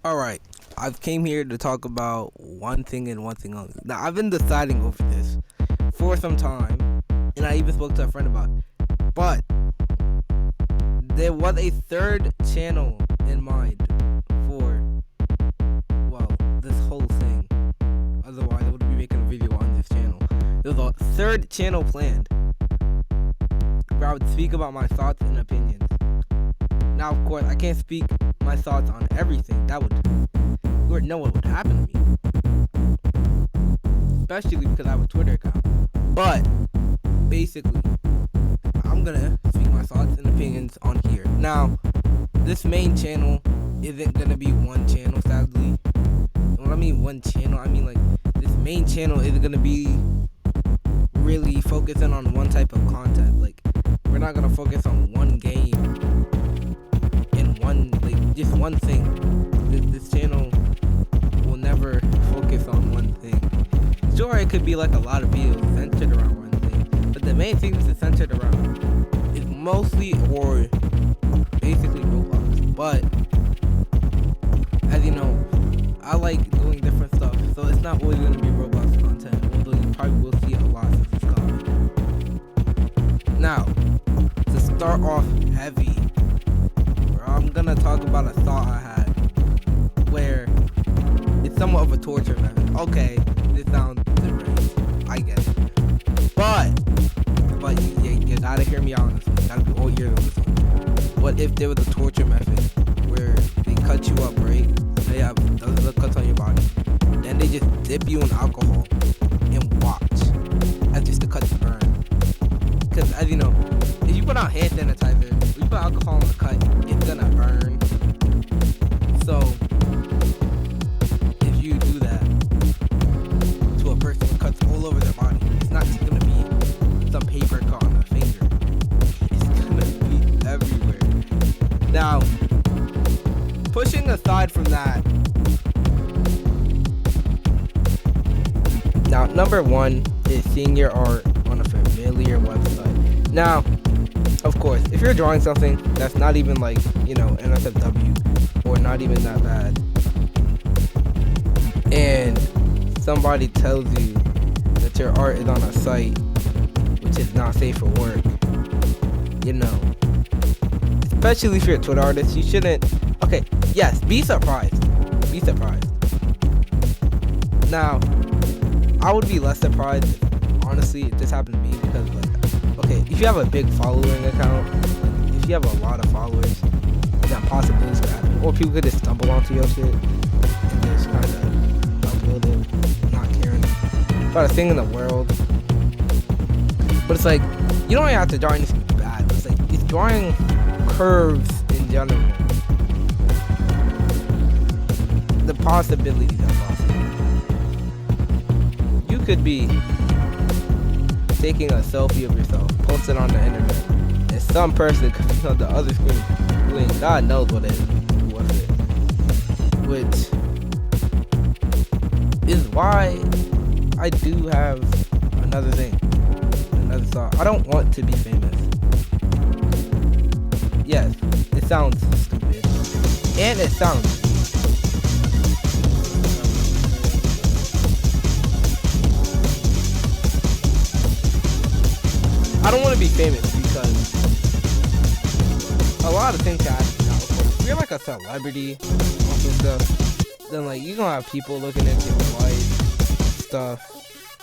Alright, I've came here to talk about one thing and one thing only. Now, I've been deciding over this for some time, and I even spoke to a friend about it. But there was a third channel in mind for, well, this whole thing. Otherwise, I wouldn't be making a video on this channel. There was a third channel planned where I would speak about my thoughts and opinions. Now, of course, I can't speak my thoughts on everything. That would, you already know what would happen to me. Especially because I have a Twitter account. But, basically, I'm gonna speak my thoughts and opinions on here. Now, this main channel isn't gonna be one channel, sadly. And when I mean one channel, I mean like, this main channel isn't gonna be really focusing on one type of content. Like, we're not gonna focus on one game and just one thing. This channel will never focus on one thing. Sure, it could be like a lot of videos centered around one thing, but the main thing is centered around is mostly or basically Roblox. But as you know, I like doing different stuff, so it's not always gonna be Roblox content, although you probably will see a lot since it's coming. Now, to start off heavy, I'm gonna talk about a thought I had where it's somewhat of a torture method. Okay, this sounds deranged, I get it. But you gotta hear me out on this one. You gotta be all ears on this one. What if there was a torture method where they cut you up, right? They have dozens of cuts on your body. Then they just dip you in alcohol and watch as just the cuts burn. Because as you know, if you put out hand sanitizer, if you put alcohol on the cut, it's gonna burn. So, if you do that to a person with cuts all over their body, it's not just gonna be some paper cut on the finger. It's gonna be everywhere. Now, pushing aside from that, now number one is seeing your art on a familiar website. Now, of course, if you're drawing something that's not even like, NSFW or not even that bad, and somebody tells you that your art is on a site which is not safe for work, especially if you're a Twitter artist, you shouldn't. Okay, yes, be surprised. Be surprised. Now, I would be less surprised if, honestly, if this happened to me because, okay, if you have a big following account, if you have a lot of followers, then possibilities could happen. Or people could just stumble onto your shit and just kind of upload it, not caring about a thing in the world. But it's like, you don't even have to draw anything bad. It's like, it's drawing curves in general. The possibilities are possible. You could be taking a selfie of yourself, post it on the internet, and some person comes on the other screen doing God knows what it was it. Which is why I do have another thought. I don't want to be famous. Yes, it sounds stupid. And it sounds I don't want to be famous because a lot of things happen now. If you're like a celebrity or some stuff, then like you're gonna have people looking at your life stuff,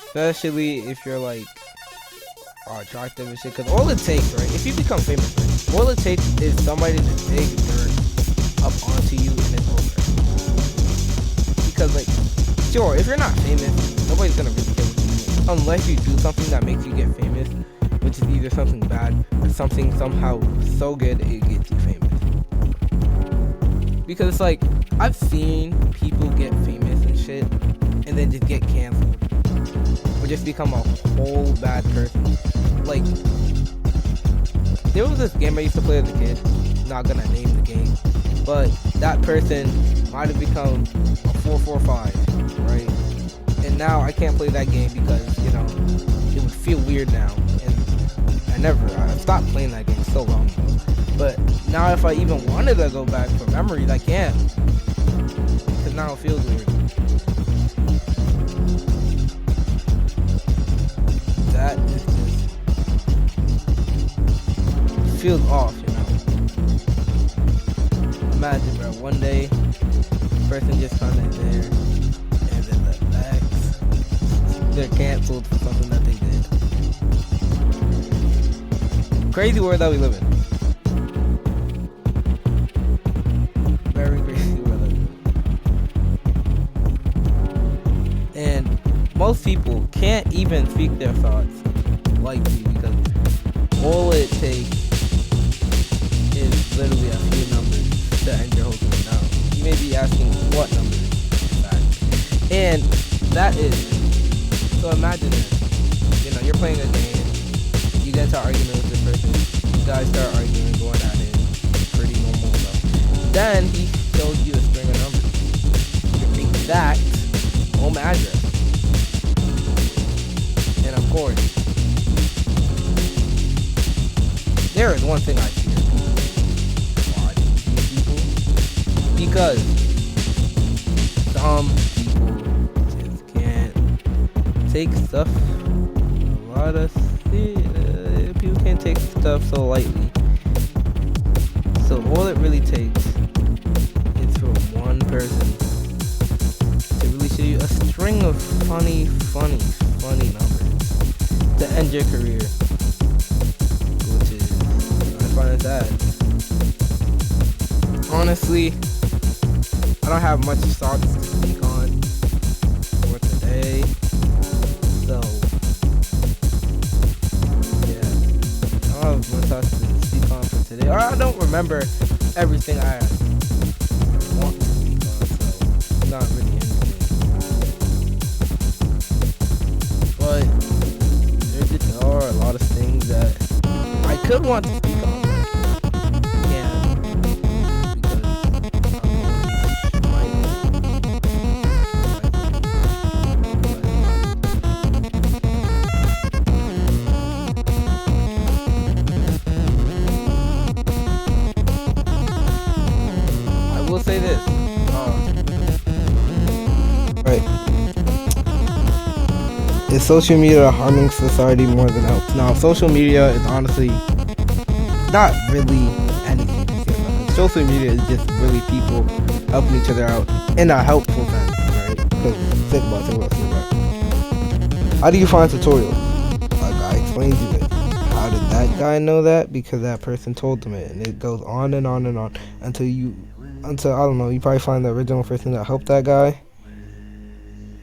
especially if you're like attractive and shit. Because all it takes, right? If you become famous, right, all it takes is somebody to dig dirt up onto you and it's over. Because like, sure, if you're not famous, nobody's gonna really care what you do unless you do something that makes you get famous, which is either something bad or something somehow so good it gets you famous. Because it's like, I've seen people get famous and shit and then just get canceled or just become a whole bad person. Like, there was this game I used to play as a kid, not gonna name the game, but that person might have become a 445, right? And now I can't play that game because, it would feel weird now. And I stopped playing that game so long ago. But now if I even wanted to go back for memories, I can't. now it feels weird. That is just feels off, you know. Imagine, bro, one day, person just kind of there, and then the next, they're canceled for something that they did. Crazy world that we live in. Very crazy world that we live in. And most people can't even speak their thoughts like me, because all it takes is literally a few numbers to end your whole thing. Now, you may be asking what numbers is that? And that is, so imagine this. You know, you're playing a game, you get into an argument with this person, you guys start arguing, going at it, pretty normal stuff. Then he shows you a string of numbers, your exact home address. And of course, there is one thing I fear. Because some people just can't take stuff. A lot of people can't take stuff so lightly. So all it really takes is for one person to really show you a string of funny numbers to end your career, which is, I find it sad. Honestly, I don't have much thoughts to speak on for today, so yeah, I don't have much thoughts to speak on for today. Or I don't remember everything I want to speak on, so not really anything. But there are a lot of things that I could want to speak on. We'll say this. Right. Is social media harming society more than help? Now, social media is honestly not really anything. Social media is just really people helping each other out in a helpful sense, right? Because think about it. How do you find tutorials? Like I explained to you it. How did that guy know that? Because that person told him it, and it goes on and on and on until I don't know, you probably find the original person that helped that guy.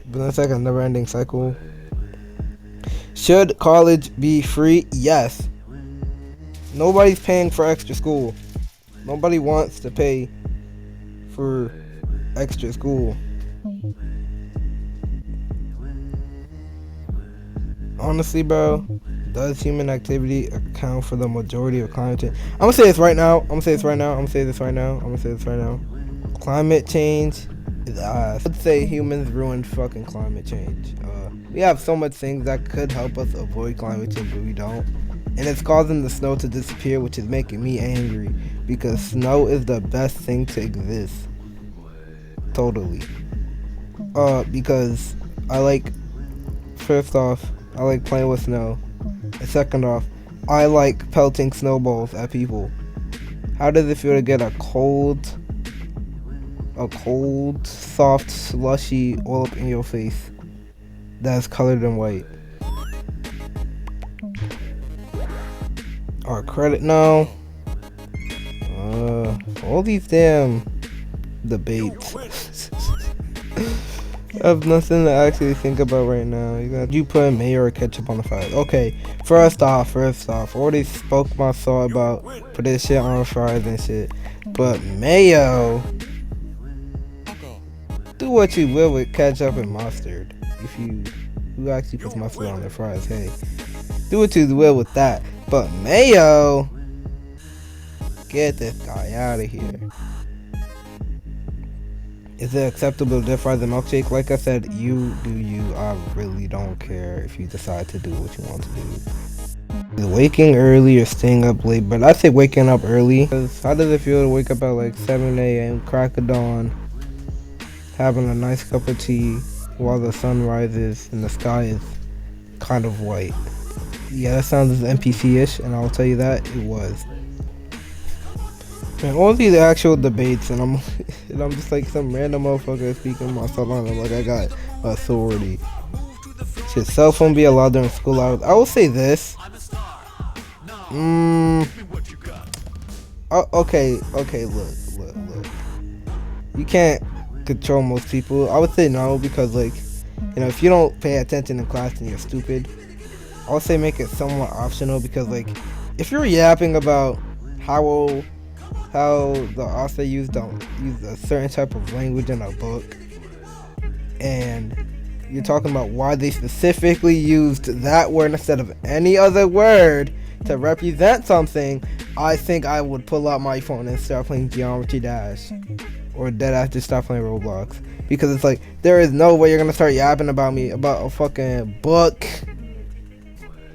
But that's like a never-ending cycle. Should college be free? Yes. Nobody's paying for extra school. Nobody wants to pay for extra school. Honestly, bro, does human activity account for the majority of climate change? I'm gonna say this right now. Climate change is ass. I'd say humans ruined fucking climate change. We have so much things that could help us avoid climate change, but we don't. And it's causing the snow to disappear, which is making me angry, because snow is the best thing to exist. Totally. Because first off, I like playing with snow. And second off, I like pelting snowballs at people. How does it feel to get a cold, soft, slushy all up in your face that's colored in white? Our credit now. All these damn debates. I have nothing to actually think about right now. You put mayo or ketchup on the fries. Okay, first off, already spoke my thought about put this shit on fries and shit. But mayo, do what you will with ketchup and mustard. Who actually puts mustard on their fries, hey, do what you will with that. But mayo, get this guy out of here. Is it acceptable to dip fry the milkshake? Like I said, you do you. I really don't care if you decide to do what you want to do. Is waking early or staying up late? But I say waking up early. Cause how does it feel to wake up at like 7 a.m., crack of dawn, having a nice cup of tea while the sun rises and the sky is kind of white. Yeah, that sounds NPC-ish, and I'll tell you that it was. And all these actual debates, and I'm and I'm just like some random motherfucker speaking myself on. I'm like, I got authority. Should cell phone be allowed during school hours? I will say this. Okay, look. You can't control most people. I would say no, because like, if you don't pay attention in class, then you're stupid. I would say make it somewhat optional, because like, if you're yapping about how the author used a certain type of language in a book, and you're talking about why they specifically used that word instead of any other word to represent something, I think I would pull out my phone and start playing Geometry Dash, or deadass just start playing Roblox, because it's like, there is no way you're gonna start yapping about a fucking book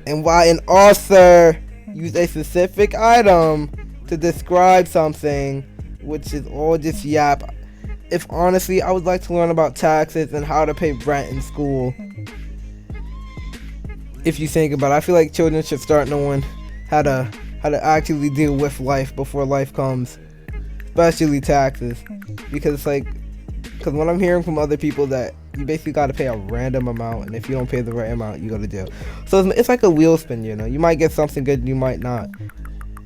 and why an author used a specific item to describe something, which is all just yap. If honestly, I would like to learn about taxes and how to pay rent in school. If you think about it, I feel like children should start knowing how to actually deal with life before life comes, especially taxes, because when I'm hearing from other people that you basically got to pay a random amount, and if you don't pay the right amount, you go to jail. So it's like a wheel spin, you might get something good, you might not.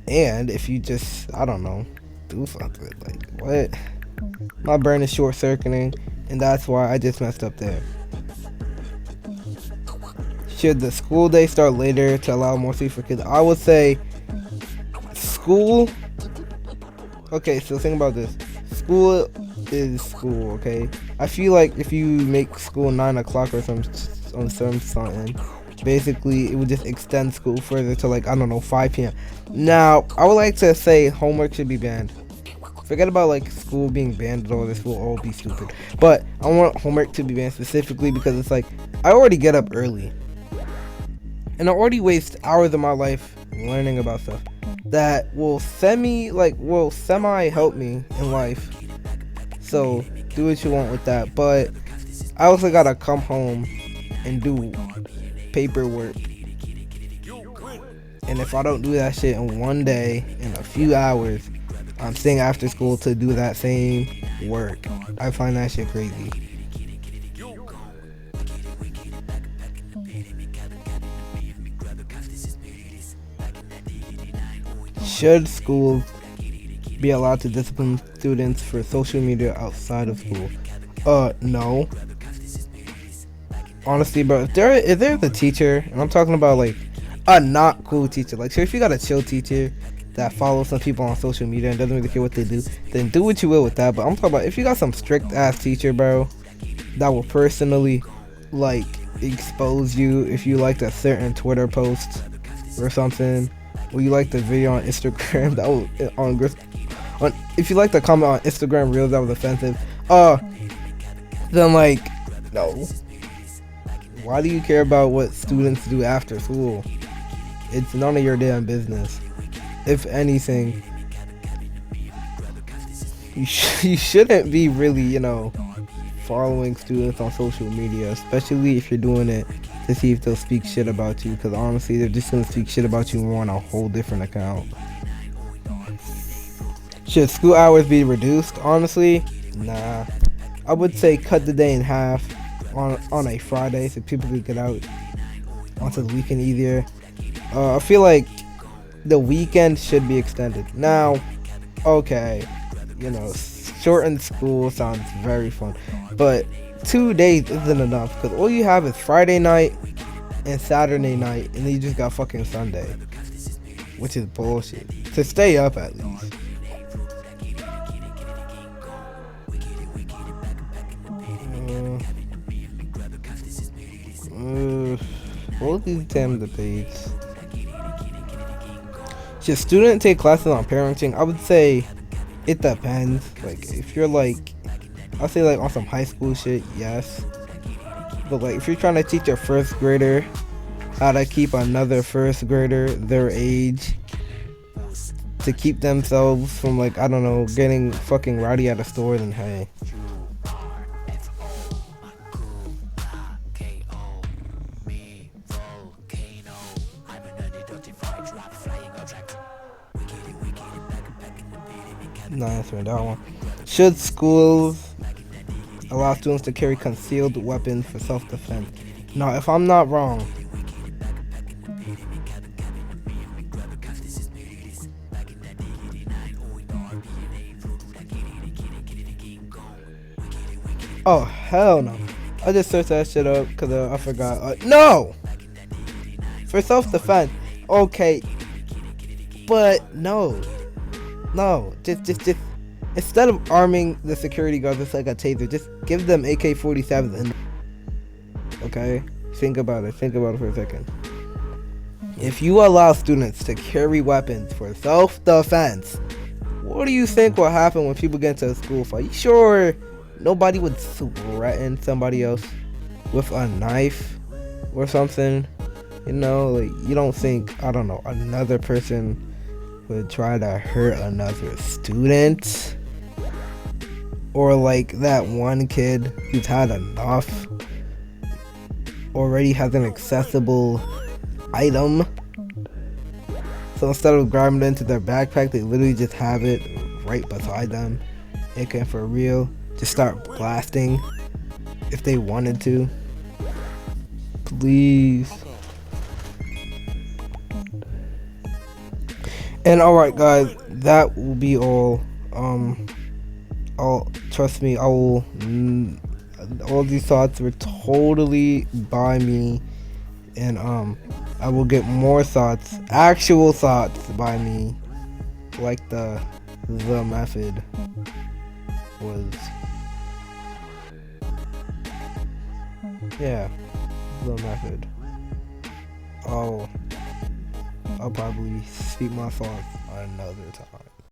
And if you just, I don't know, do something, like, what? My brain is short circuiting, and that's why I just messed up there. Should the school day start later to allow more sleep for kids? I would say school. Okay, so think about this. School is school, okay? I feel like if you make school 9 o'clock or something, basically it would just extend school further to, like, I don't know, 5 p.m. Now, I would like to say homework should be banned. Forget about like school being banned and all this, will all be stupid. But I want homework to be banned specifically because it's like, I already get up early, and I already waste hours of my life learning about stuff that will semi help me in life. So do what you want with that. But I also gotta come home and do paperwork, and if I don't do that shit in one day, in a few hours, I'm staying after school to do that same work. I find that shit crazy. Should schools be allowed to discipline students for social media outside of school? No. Honestly, bro, if there's a teacher, and I'm talking about like a not cool teacher, like, so if you got a chill teacher that follows some people on social media and doesn't really care what they do, then do what you will with that. But I'm talking about if you got some strict ass teacher, bro, that will personally like expose you if you liked a certain Twitter post or something, or you liked the video on Instagram that was if you liked the comment on Instagram Reels that was offensive, then like, no. Why do you care about what students do after school? It's none of your damn business. If anything, you shouldn't be really, following students on social media, especially if you're doing it to see if they'll speak shit about you, because honestly, they're just gonna speak shit about you on a whole different account. Should school hours be reduced? Honestly, nah. I would say cut the day in half on a Friday so people could get out onto the weekend easier. I feel like the weekend should be extended. Now, okay, shortened school sounds very fun, but 2 days isn't enough, because all you have is Friday night and Saturday night, and then you just got fucking Sunday, which is bullshit. To stay up at least. All these damn debates. Should students take classes on parenting? I would say it depends. Like, if you're like, I'll say like on some high school shit, yes. But like, if you're trying to teach a first grader how to keep another first grader their age, to keep themselves from, like, I don't know, getting fucking rowdy at a store, then hey. Not answering that one. Should schools allow students to carry concealed weapons for self-defense? Now, if I'm not wrong, oh hell no! I just searched that shit up because I forgot. No, for self-defense. Okay, but no, just instead of arming the security guards with like a taser, just give them AK-47s. Okay, think about it for a second. If you allow students to carry weapons for self-defense, what do you think will happen when people get into a school fight? You sure nobody would threaten somebody else with a knife or something? You know, like, you don't think, I don't know, another person would try to hurt another student? Or like that one kid who's had enough, already has an accessible item, so instead of grabbing it into their backpack, they literally just have it right beside them. It can for real just start blasting if they wanted to. Please. And alright guys, that will be all. Trust me, all these thoughts were totally by me, and I will get more thoughts, actual thoughts by me, like the method was. Yeah, the method. I'll probably speak my thoughts another time.